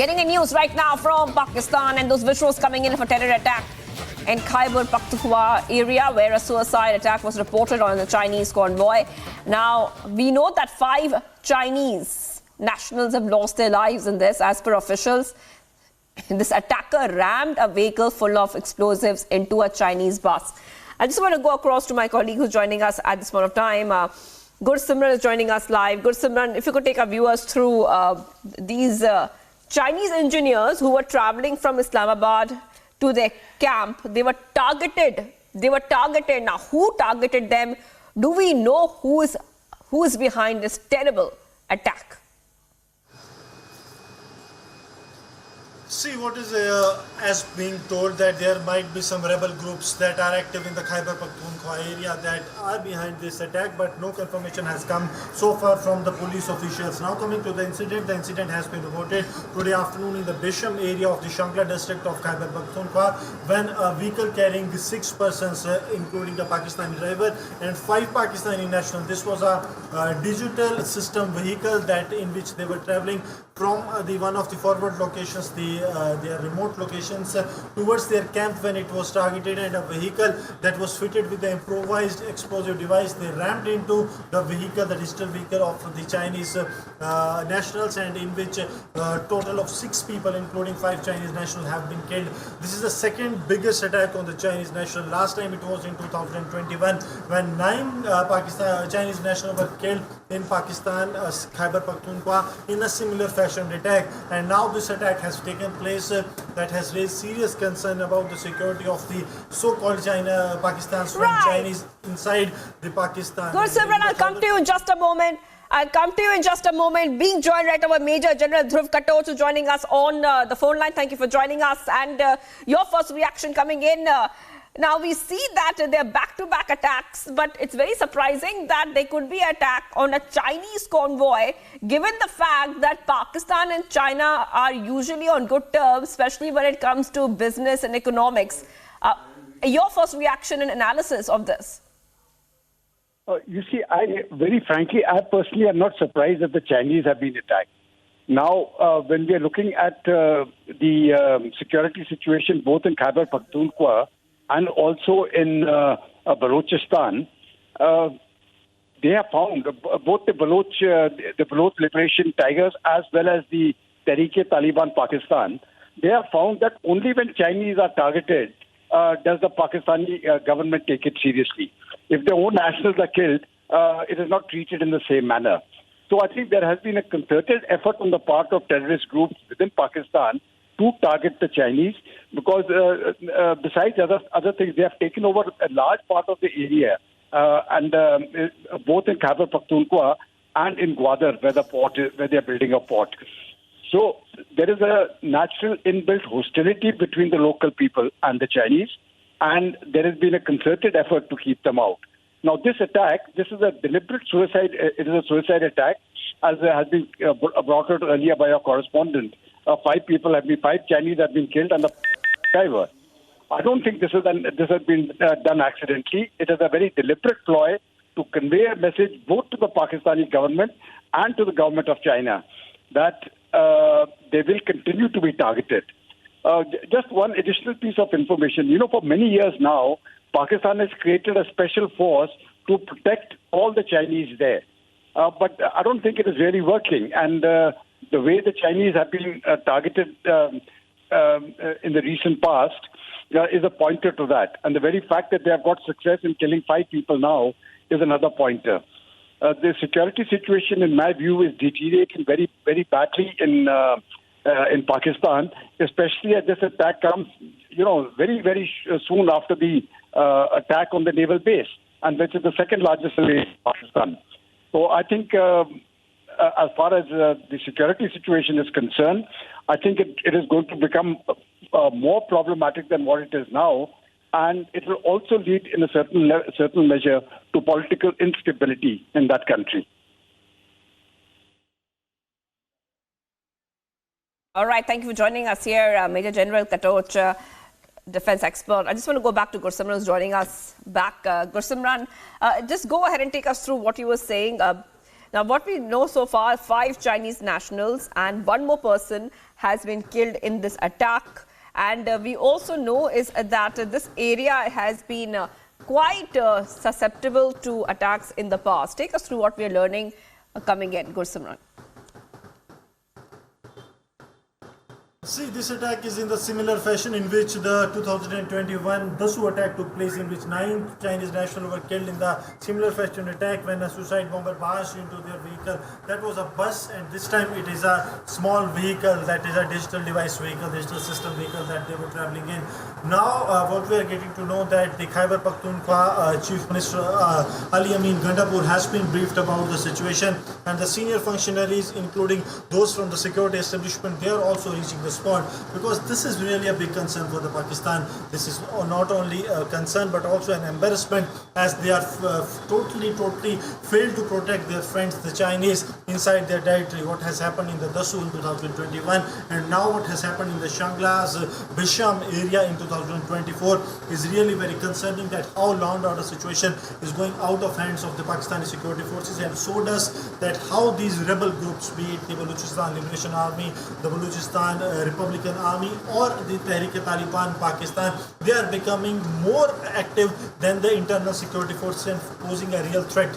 Getting a news right now from Pakistan, and those visuals coming in for terror attack in Khyber Pakhtunkhwa area where a suicide attack was reported on the Chinese convoy. Now, we know that 5 Chinese nationals have lost their lives in this, as per officials. This attacker rammed a vehicle full of explosives into a Chinese bus. I just want to go across to my colleague who's joining us at this point of time. Gursimran is joining us live. Gursimran, if you could take our viewers through these Chinese engineers who were traveling from Islamabad to their camp. They were targeted. Now, who targeted them? Do we know who is behind this terrible attack? See, what is as being told that there might be some rebel groups that are active in the Khyber Pakhtunkhwa area that are behind this attack, but no confirmation has come so far from the police officials. Now coming to the incident has been reported today afternoon in the Bisham area of the Shankla district of Khyber Pakhtunkhwa when a vehicle carrying 6 persons, including the Pakistani driver and 5 Pakistani nationals. This was a digital system vehicle that in which they were traveling from one of the forward locations, their remote locations towards their camp when it was targeted, and a vehicle that was fitted with the improvised explosive device. They rammed into the vehicle, the digital vehicle of the Chinese nationals, and in which a total of 6 people, including 5 Chinese nationals, have been killed. This is the second biggest attack on the Chinese national. Last time it was in 2021 when 9 Chinese nationals were killed in Pakistan, Khyber Pakhtunkhwa, in a similar fashion attack. And now this attack has taken place that has raised serious concern about the security of the so-called Pakistan's from Chinese inside the Pakistan. Gursimran, I'll come to you in just a moment. Being joined right now by Major General Dhruv Katoch, who's joining us on the phone line. Thank you for joining us. And your first reaction coming in. Now, we see that they're back-to-back attacks, but it's very surprising that there could be an attack on a Chinese convoy, given the fact that Pakistan and China are usually on good terms, especially when it comes to business and economics. Your first reaction and analysis of this? You see, very frankly, I personally am not surprised that the Chinese have been attacked. Now, when we are looking at the security situation both in Khyber Pakhtunkhwa and also in Balochistan, they have found both the Baloch Liberation Tigers as well as the Tehreek-e-Taliban Pakistan. They have found that only when Chinese are targeted does the Pakistani government take it seriously. If their own nationals are killed, it is not treated in the same manner. So I think there has been a concerted effort on the part of terrorist groups within Pakistan to target the Chinese, because besides other things, they have taken over a large part of the area, and both in Khyber Pakhtunkhwa and in Gwadar, where they are building a port. So there is a natural inbuilt hostility between the local people and the Chinese, and there has been a concerted effort to keep them out. Now, this is a deliberate suicide. It is a suicide attack, as has been brought out earlier by our correspondent. 5 Chinese have been killed, and the driver. I don't think this has been done accidentally. It is a very deliberate ploy to convey a message both to the Pakistani government and to the government of China that they will continue to be targeted. Just one additional piece of information. You know, for many years now, Pakistan has created a special force to protect all the Chinese there. But I don't think it is really working. And the way the Chinese have been targeted in the recent past is a pointer to that. And the very fact that they have got success in killing 5 people now is another pointer. The security situation, in my view, is deteriorating very, very badly in Pakistan, especially as this attack comes, very, very soon after the attack on the naval base, and which is the second largest in Pakistan. So I think as far as the security situation is concerned, I think it is going to become more problematic than what it is now, and it will also lead in a certain measure to political instability in that country. All right, thank you for joining us here, Major General Katoch, defense expert. I just want to go back to Gursimran, who's joining us back. Gursimran, just go ahead and take us through what you were saying. Now, what we know so far, 5 Chinese nationals and 1 more person has been killed in this attack. And we also know is that this area has been quite susceptible to attacks in the past. Take us through what we are learning coming in, Gursimran. See, this attack is in the similar fashion in which the 2021 Dasu attack took place, in which 9 Chinese nationals were killed in the similar fashion attack when a suicide bomber bashed into their vehicle. That was a bus, and this time it is a small vehicle, that is a digital device vehicle, digital system vehicle that they were traveling in. Now, what we are getting to know that the Khyber Pakhtunkhwa Chief Minister Ali Amin Gandapur has been briefed about the situation, and the senior functionaries, including those from the security establishment, they are also reaching the spot, because this is really a big concern for the Pakistan. This is not only a concern but also an embarrassment, as they are totally failed to protect their friends, the Chinese, inside their territory. What has happened in the Dasu in 2021 and now what has happened in the Shanglas Bisham area in 2024 is really very concerning, that how law and order situation is going out of hands of the Pakistani security forces, and so does that how these rebel groups, be it the Balochistan Liberation Army, the Balochistan Republican Army, or the Tehrik-e-Taliban Pakistan, they are becoming more active than the internal security forces and posing a real threat